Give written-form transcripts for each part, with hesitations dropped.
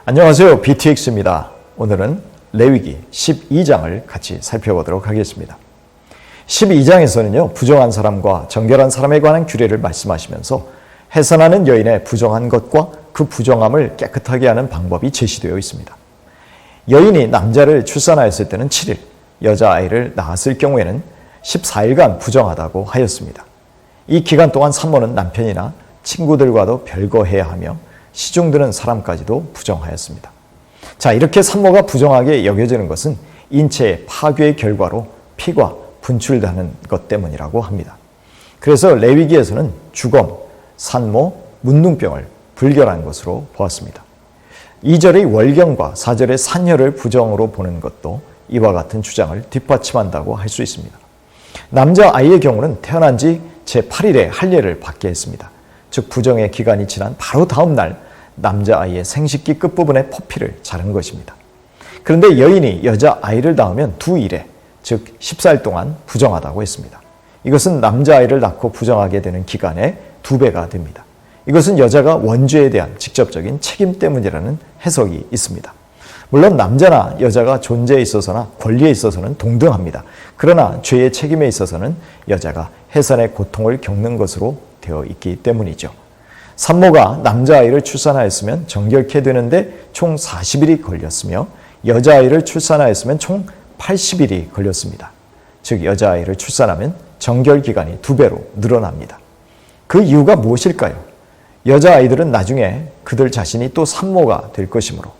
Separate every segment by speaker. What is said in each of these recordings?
Speaker 1: 안녕하세요. BTX입니다. 오늘은 레위기 12장을 같이 살펴보도록 하겠습니다. 12장에서는요, 부정한 사람과 정결한 사람에 관한 규례를 말씀하시면서 해산하는 여인의 부정한 것과 그 부정함을 깨끗하게 하는 방법이 제시되어 있습니다. 여인이 남자를 출산하였을 때는 7일, 여자아이를 낳았을 경우에는 14일간 부정하다고 하였습니다. 이 기간 동안 산모는 남편이나 친구들과도 별거해야 하며 시중드는 사람까지도 부정하였습니다. 자, 이렇게 산모가 부정하게 여겨지는 것은 인체의 파괴의 결과로 피가 분출되는 것 때문이라고 합니다. 그래서 레위기에서는 주검, 산모, 문둥병을 불결한 것으로 보았습니다. 2절의 월경과 4절의 산혈을 부정으로 보는 것도 이와 같은 주장을 뒷받침한다고 할 수 있습니다. 남자아이의 경우는 태어난 지 제8일에 할례를 받게 했습니다. 즉 부정의 기간이 지난 바로 다음 날 남자아이의 생식기 끝부분의 포피를 자른 것입니다. 그런데 여인이 여자아이를 낳으면 2일에 즉 14일 동안 부정하다고 했습니다. 이것은 남자아이를 낳고 부정하게 되는 기간의 2배가 됩니다. 이것은 여자가 원죄에 대한 직접적인 책임 때문이라는 해석이 있습니다. 물론 남자나 여자가 존재에 있어서나 권리에 있어서는 동등합니다. 그러나 죄의 책임에 있어서는 여자가 해산의 고통을 겪는 것으로 되어 있기 때문이죠. 산모가 남자아이를 출산하였으면 정결케 되는데 총 40일이 걸렸으며 여자아이를 출산하였으면 총 80일이 걸렸습니다. 즉 여자아이를 출산하면 정결기간이 2배로 늘어납니다. 그 이유가 무엇일까요? 여자아이들은 나중에 그들 자신이 또 산모가 될 것이므로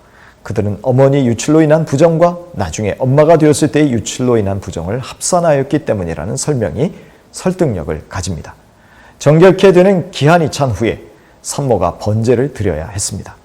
Speaker 1: 그들은 어머니 유출로 인한 부정과 나중에 엄마가 되었을 때의 유출로 인한 부정을 합산하였기 때문이라는 설명이 설득력을 가집니다. 정결케 되는 기한이 찬 후에 산모가 번제를 드려야 했습니다.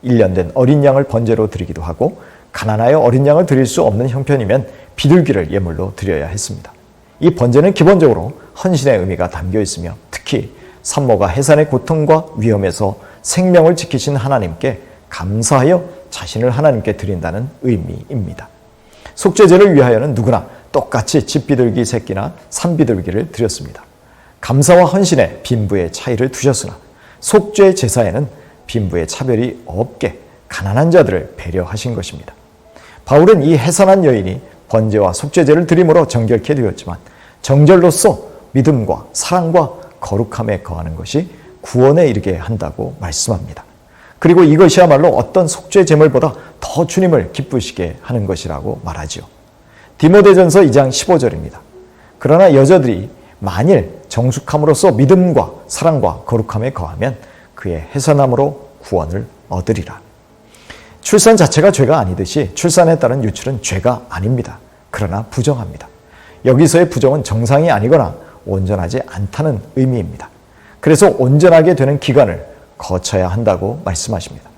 Speaker 1: 1년 된 어린 양을 번제로 드리기도 하고 가난하여 어린 양을 드릴 수 없는 형편이면 비둘기를 예물로 드려야 했습니다. 이 번제는 기본적으로 헌신의 의미가 담겨 있으며 특히 산모가 해산의 고통과 위험에서 생명을 지키신 하나님께 감사하여 자신을 하나님께 드린다는 의미입니다. 속죄제를 위하여는 누구나 똑같이 집비둘기 새끼나 산비둘기를 드렸습니다. 감사와 헌신에 빈부의 차이를 두셨으나 속죄 제사에는 빈부의 차별이 없게 가난한 자들을 배려하신 것입니다. 바울은 이 해산한 여인이 번제와 속죄제를 드림으로 정결케 되었지만 정결로서 믿음과 사랑과 거룩함에 거하는 것이 구원에 이르게 한다고 말씀합니다. 그리고 이것이야말로 어떤 속죄 제물보다 더 주님을 기쁘시게 하는 것이라고 말하지요. 디모데전서 2장 15절입니다. 그러나 여자들이 만일 정숙함으로써 믿음과 사랑과 거룩함에 거하면 그의 해산함으로 구원을 얻으리라. 출산 자체가 죄가 아니듯이 출산에 따른 유출은 죄가 아닙니다. 그러나 부정합니다. 여기서의 부정은 정상이 아니거나 온전하지 않다는 의미입니다. 그래서 온전하게 되는 기간을 거쳐야 한다고 말씀하십니다.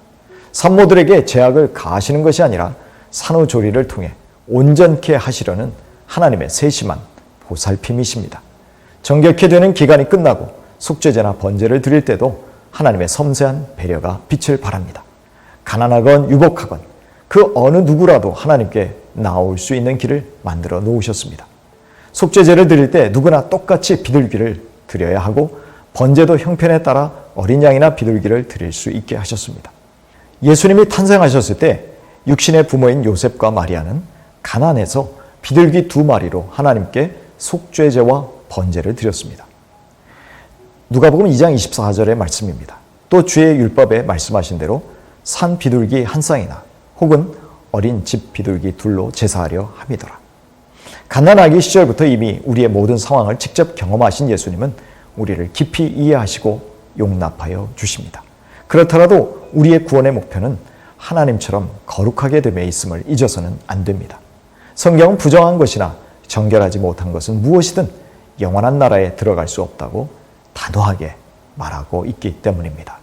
Speaker 1: 산모들에게 제약을 가하시는 것이 아니라 산후조리를 통해 온전케 하시려는 하나님의 세심한 보살핌이십니다. 정결케 되는 기간이 끝나고 속죄제나 번제를 드릴 때도 하나님의 섬세한 배려가 빛을 발합니다. 가난하건 유복하건 그 어느 누구라도 하나님께 나올 수 있는 길을 만들어 놓으셨습니다. 속죄제를 드릴 때 누구나 똑같이 비둘기를 드려야 하고 번제도 형편에 따라 어린 양이나 비둘기를 드릴 수 있게 하셨습니다. 예수님이 탄생하셨을 때 육신의 부모인 요셉과 마리아는 가난해서 비둘기 2마리로 하나님께 속죄제와 번제를 드렸습니다. 누가복음 2장 24절의 말씀입니다. 또 주의 율법에 말씀하신 대로 산 비둘기 한 쌍이나 혹은 어린 집 비둘기 2로 제사하려 함이더라. 갓난아기 시절부터 이미 우리의 모든 상황을 직접 경험하신 예수님은 우리를 깊이 이해하시고 용납하여 주십니다. 그렇더라도 우리의 구원의 목표는 하나님처럼 거룩하게 됨에 있음을 잊어서는 안 됩니다. 성경은 부정한 것이나 정결하지 못한 것은 무엇이든 영원한 나라에 들어갈 수 없다고 단호하게 말하고 있기 때문입니다.